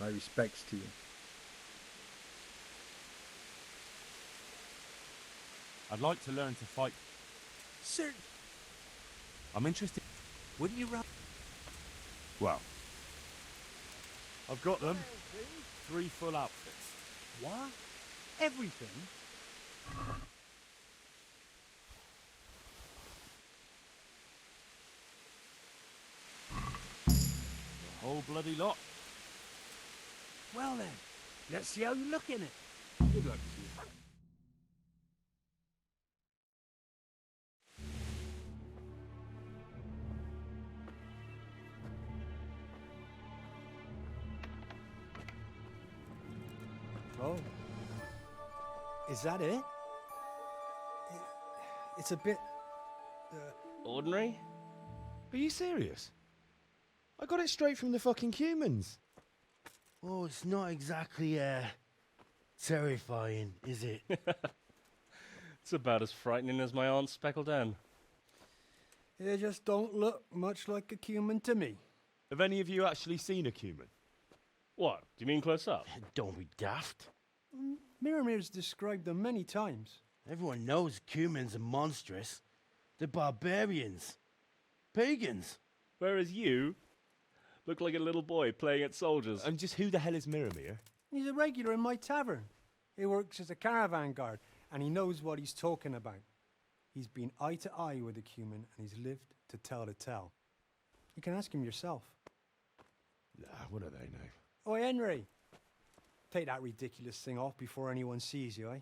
My respects to you. I'd like to learn to fight. Sir, I'm interested. wouldn't you rather... Well, I've got them. 3 full outfits. What? Everything? The whole bloody lot. Well then, let's see how you look in it. Good luck to you. Oh. Is that it? It's a bit... Ordinary? Are you serious? I got it straight from the fucking Cumans. Oh, it's not exactly, terrifying, is it? It's about as frightening as my aunt's speckled hen. They just don't look much like a Cuman to me. Have any of you actually seen a Cuman? What? Do you mean close up? Don't be daft. Miramir's described them many times. Everyone knows Cumans are monstrous. They're barbarians. Pagans. Whereas you look like a little boy playing at soldiers. And just who the hell is Miramir? He's a regular in my tavern. He works as a caravan guard, and he knows what he's talking about. He's been eye to eye with a Cuman, and he's lived to tell the tale. You can ask him yourself. Nah, what do they know? Oi, Henry. Take that ridiculous thing off before anyone sees you, eh?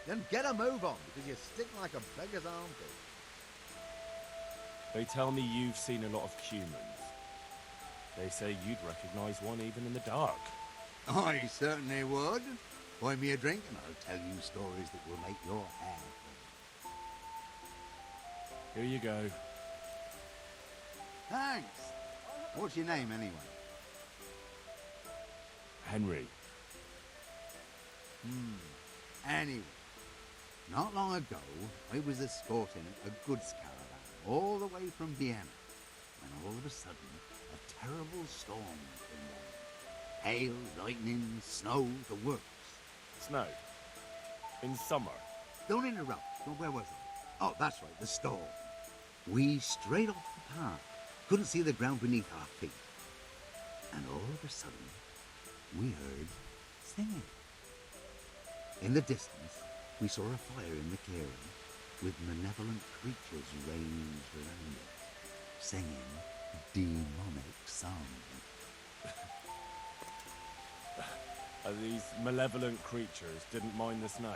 Then get a move on, because you stink like a beggar's armpit. They tell me you've seen a lot of Cumans. They say you'd recognize one even in the dark. I certainly would. Buy me a drink and I'll tell you stories that will make your hair curl. Here you go. Thanks. What's your name, anyway? Henry. Anyway, not long ago, I was escorting a goods caravan all the way from Vienna, when all of a sudden, a terrible storm came down. Hail, lightning, snow, the works. Snow. In summer. Don't interrupt. Well, where was I? Oh, that's right, the storm. We strayed off the path. Couldn't see the ground beneath our feet. And all of a sudden, we heard singing. In the distance, we saw a fire in the clearing, with malevolent creatures ranged around it, singing demonic songs. These malevolent creatures didn't mind the snow.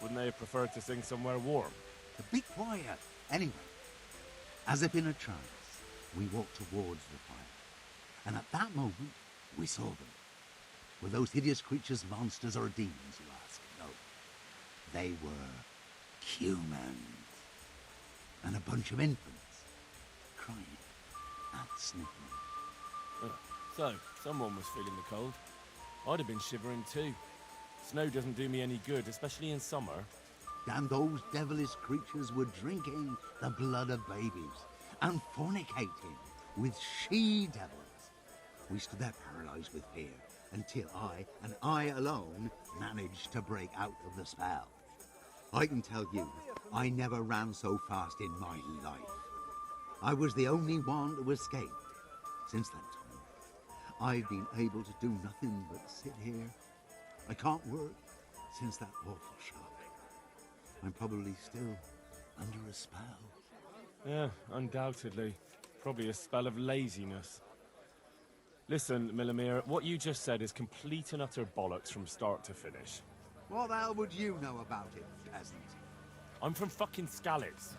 Wouldn't they have preferred to sing somewhere warm? But be quiet. Anyway, as if in a trance, we walked towards the fire. And at that moment, We saw them. Were those hideous creatures monsters or demons, you ask? No. They were Cumans. And a bunch of infants, crying and sniffling. So, someone was feeling the cold. I'd have been shivering too. Snow doesn't do me any good, especially in summer. And those devilish creatures were drinking the blood of babies and fornicating with she-devils. We stood there paralyzed with fear until I, and I alone, managed to break out of the spell. I can tell you, I never ran so fast in my life. I was the only one to escape. Since that time, I've been able to do nothing but sit here. I can't work since that awful shock. I'm probably still under a spell. Yeah, undoubtedly. Probably a spell of laziness. Listen, Millimere, what you just said is complete and utter bollocks from start to finish. What the hell would you know about it, peasant? I'm from fucking Scallops.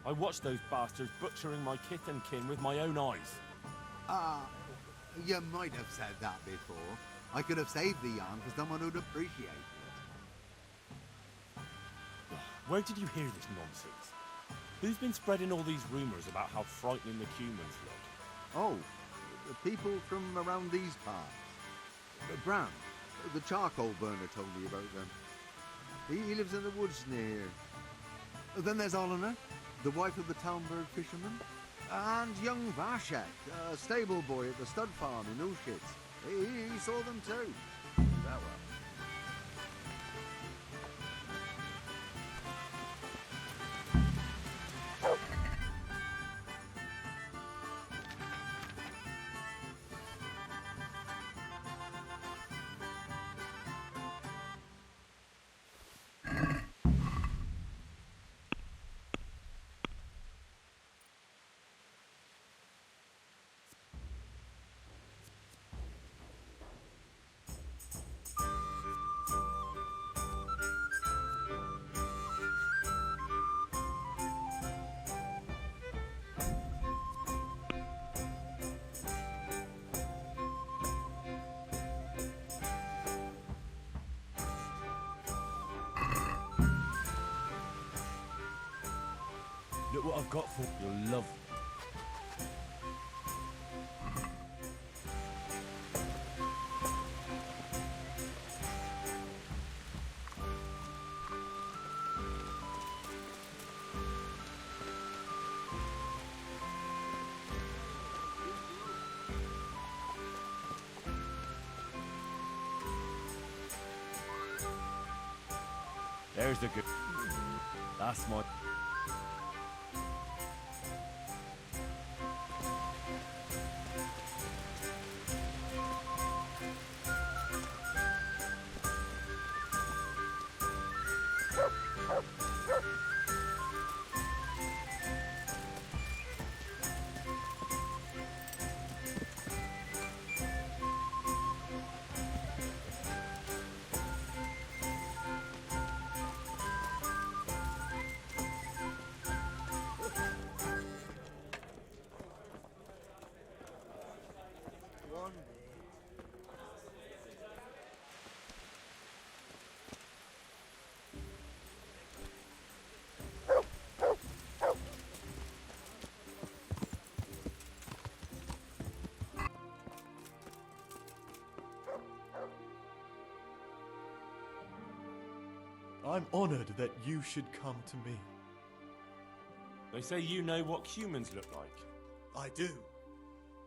I watched those bastards butchering my kith and kin with my own eyes. You might have said that before. I could have saved the yarn for someone who'd appreciate it. Where did you hear this nonsense? Who's been spreading all these rumours about how frightening the Cumans look? Oh, the people from around these parts. Bram, the charcoal burner, told me about them. He lives in the woods near here. Then there's Olener, the wife of the Townburg fisherman. And young Vashek, a stable boy at the stud farm in Ushitz. He saw them too. That well. Look what I've got for you. You'll love. There's the good. That's my. I'm honored that you should come to me. They say you know what humans look like. I do.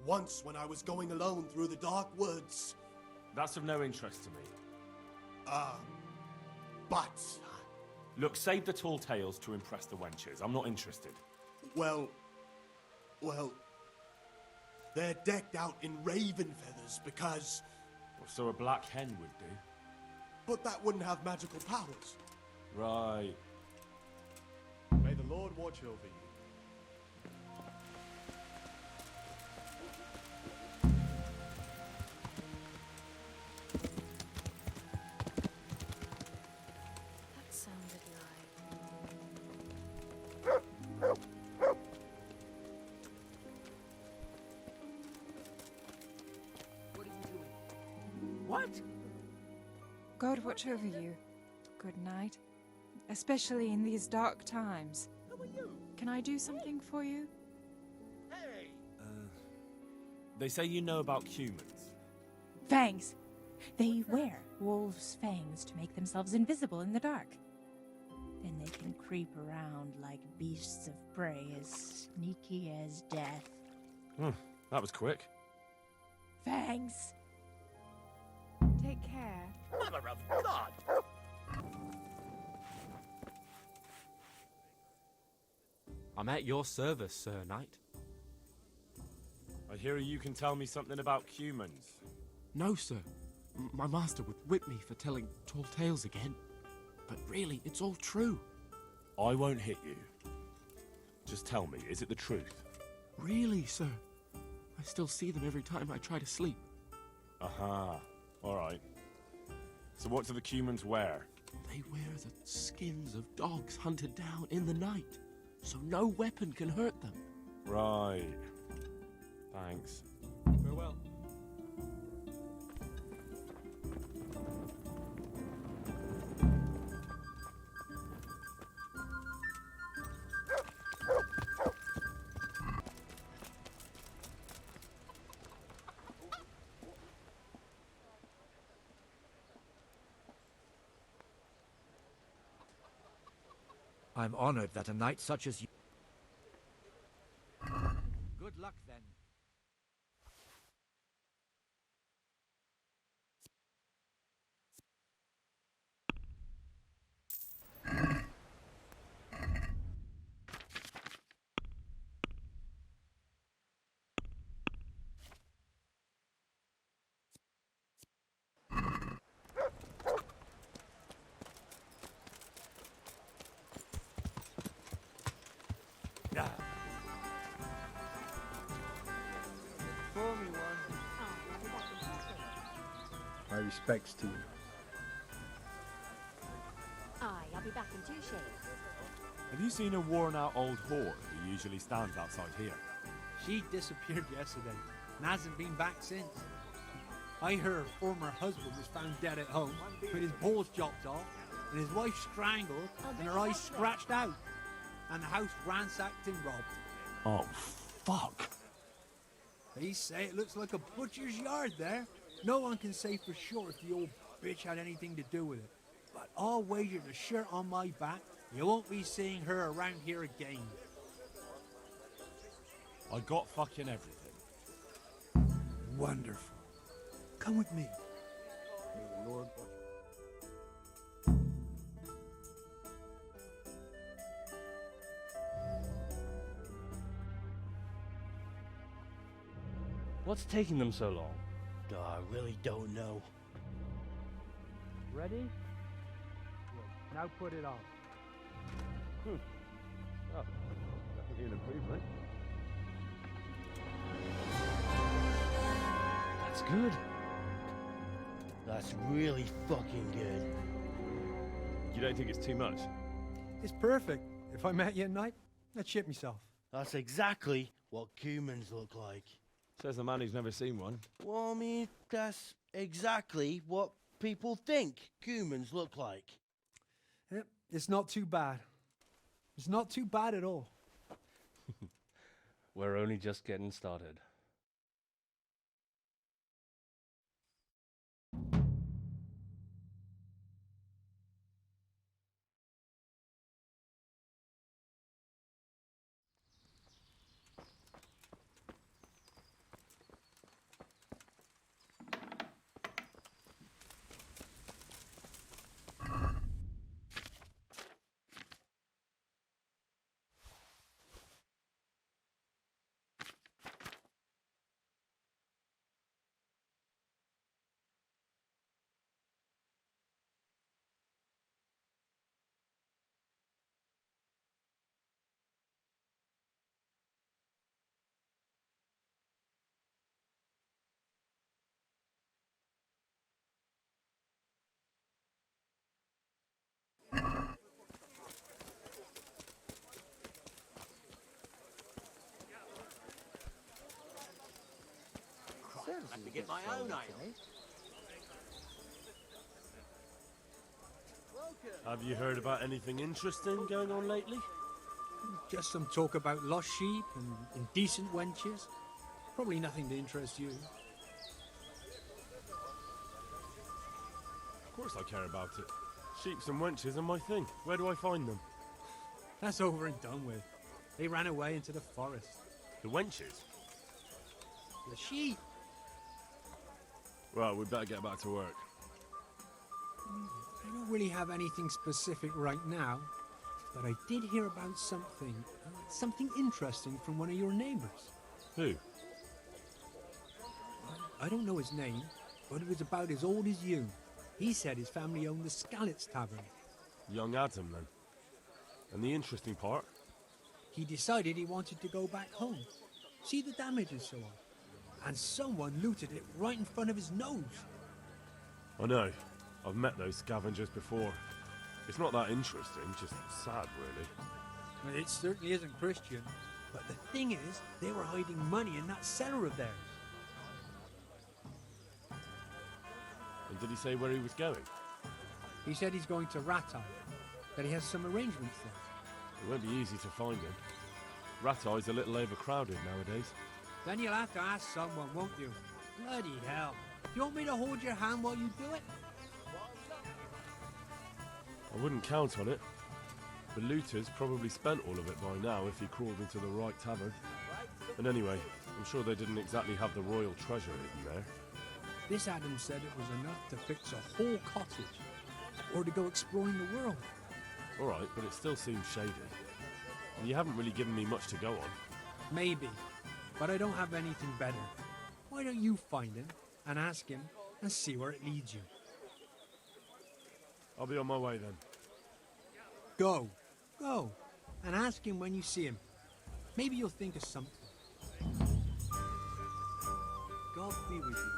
Once when I was going alone through the dark woods. That's of no interest to me. But... Look, save the tall tales to impress the wenches. I'm not interested. Well... They're decked out in raven feathers because... Well, so a black hen would do. But that wouldn't have magical powers. Right. May the Lord watch over you. That sounded like... What are you doing? What? God watch over you. Good night. Especially in these dark times. Who are you? Can I do something for you? Hey! They say you know about Cumans. Fangs. They wear wolves' fangs to make themselves invisible in the dark. Then they can creep around like beasts of prey as sneaky as death. That was quick. Fangs. Take care. Mother of God! I'm at your service, Sir Knight. I hear you can tell me something about Cumans. No, sir. My master would whip me for telling tall tales again. But really, it's all true. I won't hit you. Just tell me, is it the truth? Really, sir. I still see them every time I try to sleep. Aha. Alright. So what do the Cumans wear? They wear the skins of dogs hunted down in the night, so no weapon can hurt them. Right. Thanks. Farewell. I'm honored that a knight such as you... Good luck, then. My respects to you. Aye, I'll be back in 2 shades. Have you seen a worn-out old whore who usually stands outside here? She disappeared yesterday and hasn't been back since. I heard her former husband was found dead at home with his balls chopped off and his wife strangled and her eyes scratched out and the house ransacked and robbed. Oh, fuck. They say it looks like a butcher's yard there. No one can say for sure if the old bitch had anything to do with it. But I'll wager the shirt on my back, you won't be seeing her around here again. I got fucking everything. Wonderful. Come with me. May the Lord watch. What's taking them so long? I really don't know. Ready? Good. Now put it on. Oh, definitely an improvement. That's good. That's really fucking good. You don't think it's too much? It's perfect. If I met you at night, I'd shit myself. That's exactly what Cumans look like. Says the man who's never seen one. Well, I mean, that's exactly what people think Cumans look like. Yeah, it's not too bad. It's not too bad at all. We're only just getting started. I have to get my own item. Have you heard about anything interesting going on lately? Just some talk about lost sheep and indecent wenches. Probably nothing to interest you. Of course I care about it. Sheeps and wenches are my thing. Where do I find them? That's over and done with. They ran away into the forest. The wenches? The sheep. Well, we'd better get back to work. I don't really have anything specific right now, but I did hear about something interesting from one of your neighbors. Who? I don't know his name, but it was about as old as you. He said his family owned the Skalitz Tavern. Young Adam, then. And the interesting part? He decided he wanted to go back home, see the damage and so on. And someone looted it right in front of his nose. I know. I've met those scavengers before. It's not that interesting, just sad, really. Well, it certainly isn't Christian. But the thing is, they were hiding money in that cellar of theirs. And did he say where he was going? He said he's going to Ratai, that he has some arrangements there. It won't be easy to find him. Ratai's a little overcrowded nowadays. Then you'll have to ask someone, won't you? Bloody hell. Do you want me to hold your hand while you do it? I wouldn't count on it. The looters probably spent all of it by now if he crawled into the right tavern. And anyway, I'm sure they didn't exactly have the royal treasure hidden there. This Adam said it was enough to fix a whole cottage, or to go exploring the world. All right, but it still seems shady. And you haven't really given me much to go on. Maybe, but I don't have anything better. Why don't you find him, and ask him, and see where it leads you? I'll be on my way then. Go, and ask him when you see him. Maybe you'll think of something. God be with you.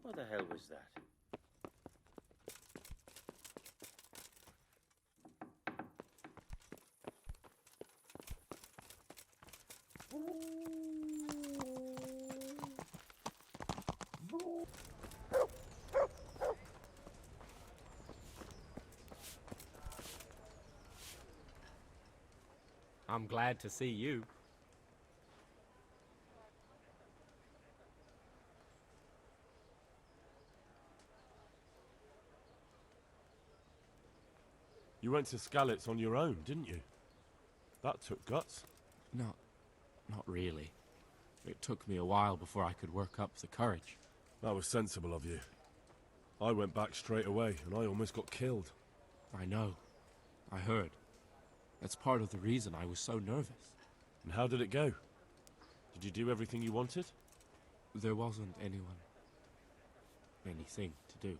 What the hell was that? I'm glad to see you. You went to Skalitz on your own, didn't you? That took guts. Not really. It took me a while before I could work up the courage. That was sensible of you. I went back straight away, and I almost got killed. I know. I heard. That's part of the reason I was so nervous. And how did it go? Did you do everything you wanted? There wasn't anything to do.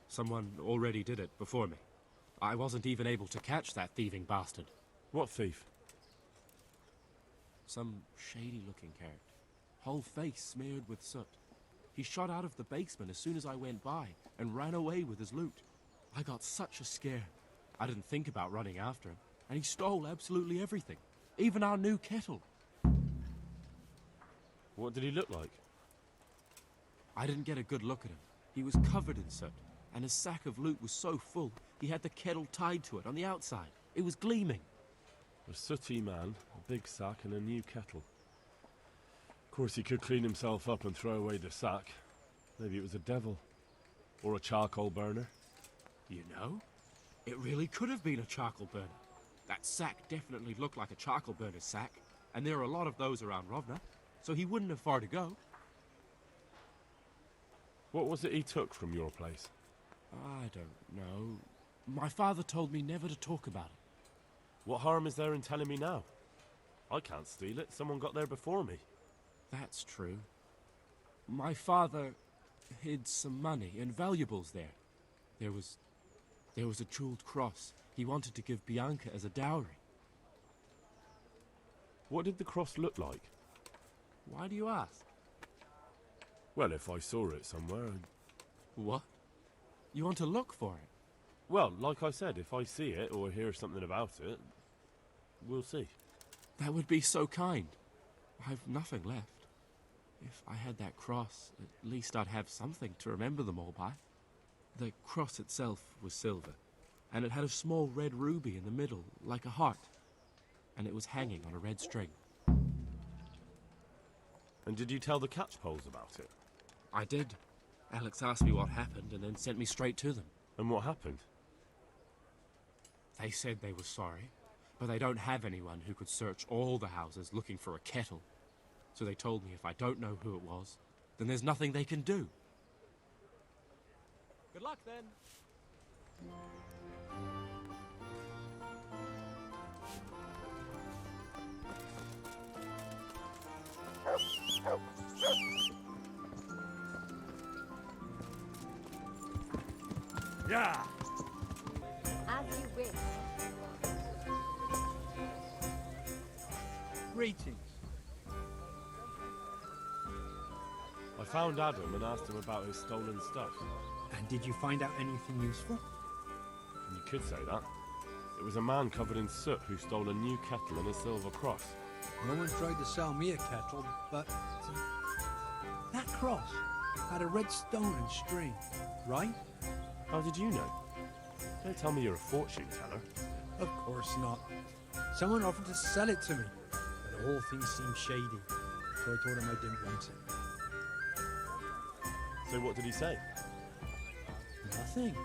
Someone already did it before me. I wasn't even able to catch that thieving bastard. What thief? Some shady-looking character. Whole face smeared with soot. He shot out of the basement as soon as I went by and ran away with his loot. I got such a scare. I didn't think about running after him, and he stole absolutely everything, even our new kettle. What did he look like? I didn't get a good look at him. He was covered in soot, and his sack of loot was so full, he had the kettle tied to it on the outside. It was gleaming. A sooty man, a big sack and a new kettle. Of course, he could clean himself up and throw away the sack. Maybe it was a devil. Or a charcoal burner. You know, it really could have been a charcoal burner. That sack definitely looked like a charcoal burner's sack, and there are a lot of those around Rovna, so he wouldn't have far to go. What was it he took from your place? I don't know. My father told me never to talk about it. What harm is there in telling me now? I can't steal it. Someone got there before me. That's true. My father hid some money and valuables there. There was a jeweled cross he wanted to give Bianca as a dowry. What did the cross look like? Why do you ask? Well, if I saw it somewhere... What? You want to look for it? Well, like I said, if I see it or hear something about it, we'll see. That would be so kind. I've nothing left. If I had that cross, at least I'd have something to remember them all by. The cross itself was silver, and it had a small red ruby in the middle, like a heart, and it was hanging on a red string. And did you tell the catchpoles about it? I did. Alex asked me what happened and then sent me straight to them. And what happened? They said they were sorry, but they don't have anyone who could search all the houses looking for a kettle. So they told me if I don't know who it was, then there's nothing they can do. Good luck then. Yeah! As you wish. Greetings. I found Adam and asked him about his stolen stuff. And did you find out anything useful? You could say that. It was a man covered in soot who stole a new kettle and a silver cross. No one tried to sell me a kettle, but that cross had a red stone and string, right? How did you know? Don't tell me you're a fortune teller. Of course not. Someone offered to sell it to me, but the whole thing seemed shady, so I told him I didn't want it. So what did he say? Nothing.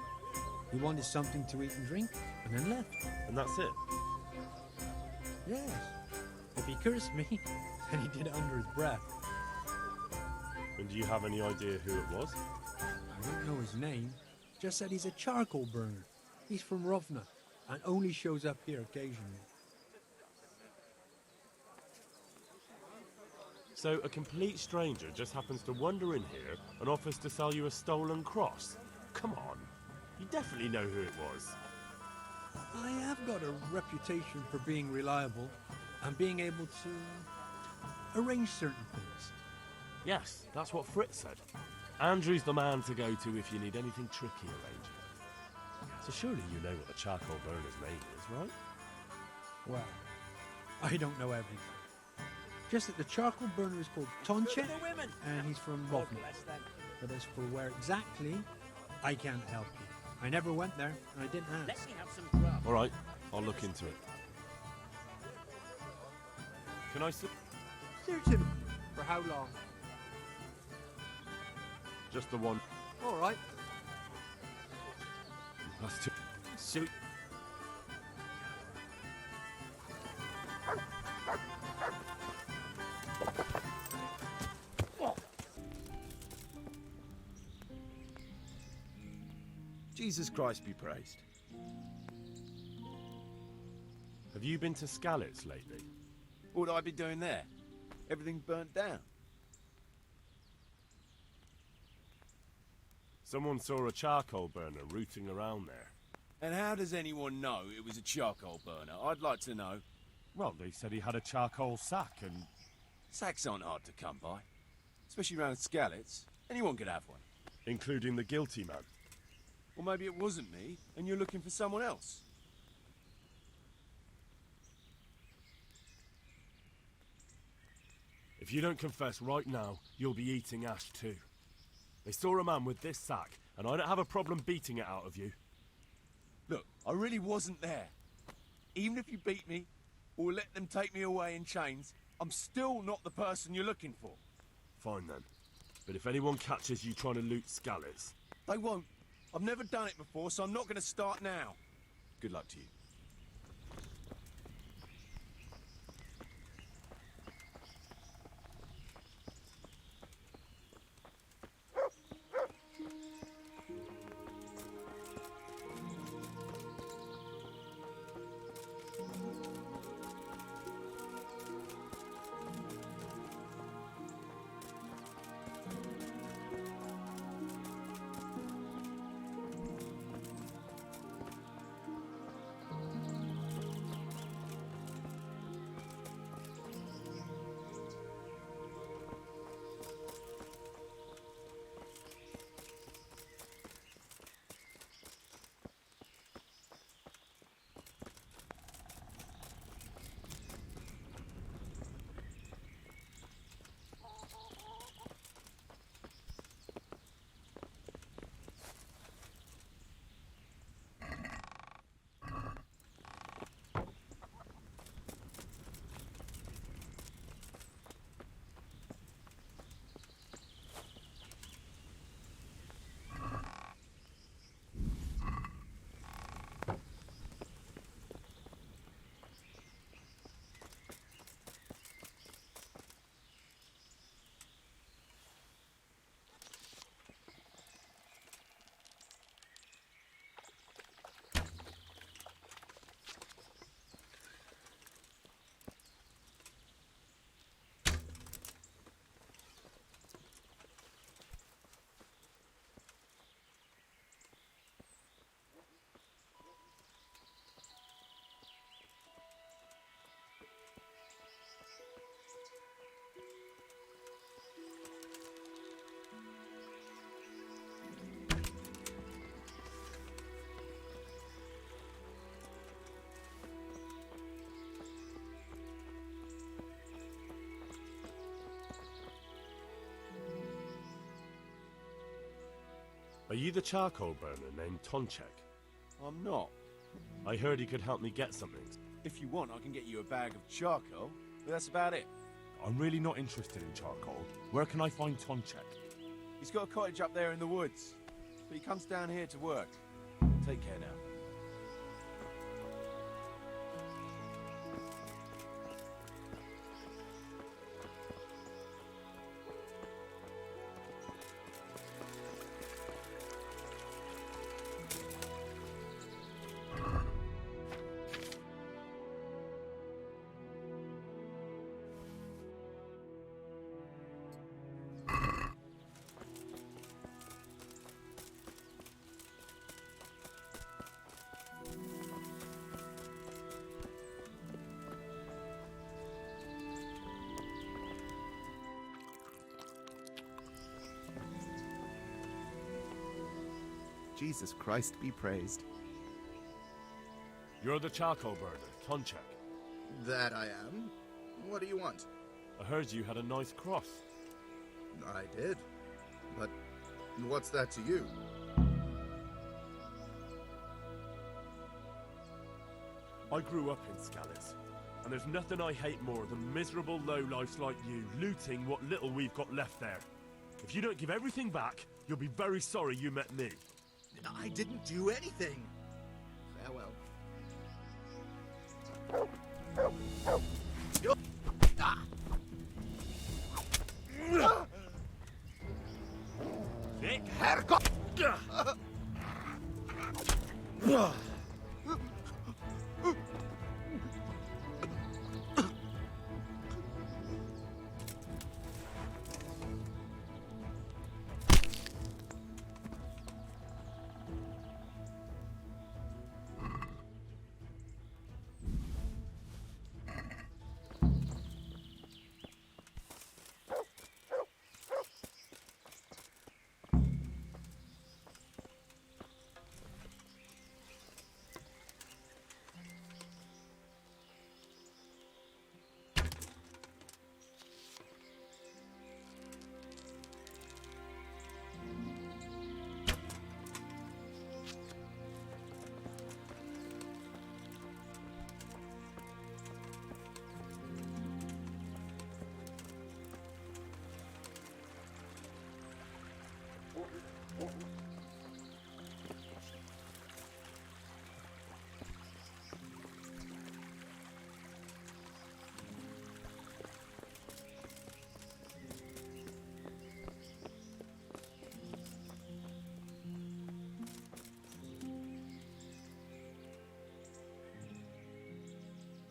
He wanted something to eat and drink, and then left. And that's it? Yes. If he cursed me, then he did it under his breath. And do you have any idea who it was? I don't know his name. Just said he's a charcoal burner. He's from Rovna, and only shows up here occasionally. So a complete stranger just happens to wander in here and offers to sell you a stolen cross? Come on. You definitely know who it was. I have got a reputation for being reliable and being able to arrange certain things. Yes, that's what Fritz said. Andrew's the man to go to if you need anything tricky arranging. So surely you know what the charcoal burner's name is, right? Well, I don't know everything. Just that the charcoal burner is called Tonche, and he's from Rovna. But as for where exactly, I can't help you. I never went there, and I didn't ask. Let me have some grub. All right, I'll look into it. Can I sit? Certainly. For how long? Just the one. All right. That's two. Suit. Jesus Christ be praised. Have you been to Skalitz lately? What would I be doing there? Everything's burnt down. Someone saw a charcoal burner rooting around there. And how does anyone know it was a charcoal burner? I'd like to know. Well, they said he had a charcoal sack and... Sacks aren't hard to come by. Especially around Skalitz. Anyone could have one. Including the guilty man. Or maybe it wasn't me, and you're looking for someone else. If you don't confess right now, you'll be eating ash too. They saw a man with this sack, and I don't have a problem beating it out of you. Look, I really wasn't there. Even if you beat me, or let them take me away in chains, I'm still not the person you're looking for. Fine then. But if anyone catches you trying to loot Skalitz... They won't. I've never done it before, so I'm not going to start now. Good luck to you. you the charcoal burner named Tonchek? I'm not. I heard he could help me get something. If you want, I can get you a bag of charcoal, but that's about it. I'm really not interested in charcoal. Where can I find Tonchek? He's got a cottage up there in the woods, but he comes down here to work. Take care now. Jesus Christ be praised. You're the charcoal burner, Tonchek. That I am. What do you want? I heard you had a nice cross. I did. But what's that to you? I grew up in Scallis, and there's nothing I hate more than miserable lowlifes like you looting what little we've got left there. If you don't give everything back, you'll be very sorry you met me. I didn't do anything. Farewell. Herrgott!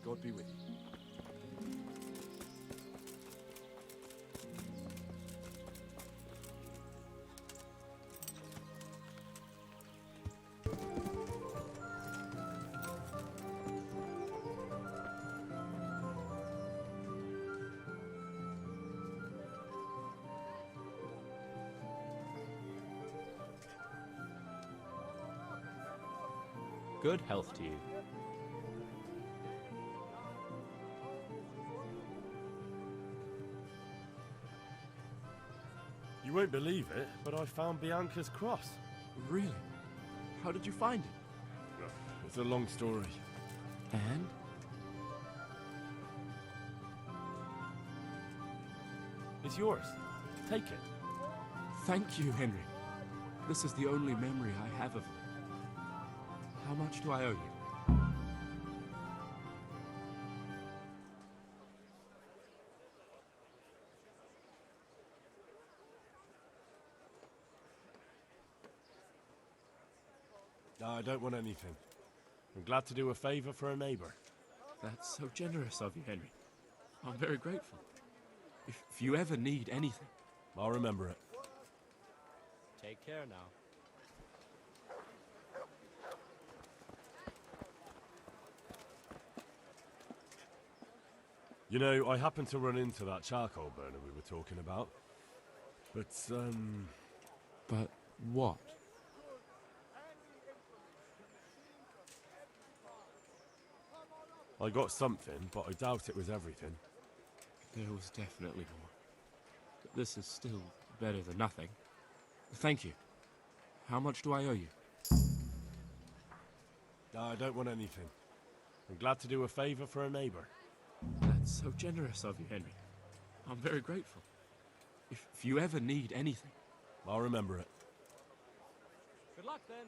God be with you. Good health to you. You won't believe it, but I found Bianca's cross. Really? How did you find it? It's a long story. And? It's yours. Take it. Thank you, Henry. This is the only memory I have of it. How much do I owe you? No, I don't want anything. I'm glad to do a favor for a neighbor. That's so generous of you, Henry. I'm very grateful. If you ever need anything, I'll remember it. Take care now. You know, I happened to run into that charcoal burner we were talking about. But, But what? I got something, but I doubt it was everything. There was definitely more. But this is still better than nothing. Thank you. How much do I owe you? No, I don't want anything. I'm glad to do a favour for a neighbour. That's so generous of you, Henry. I'm very grateful. If you ever need anything, I'll remember it. Good luck then.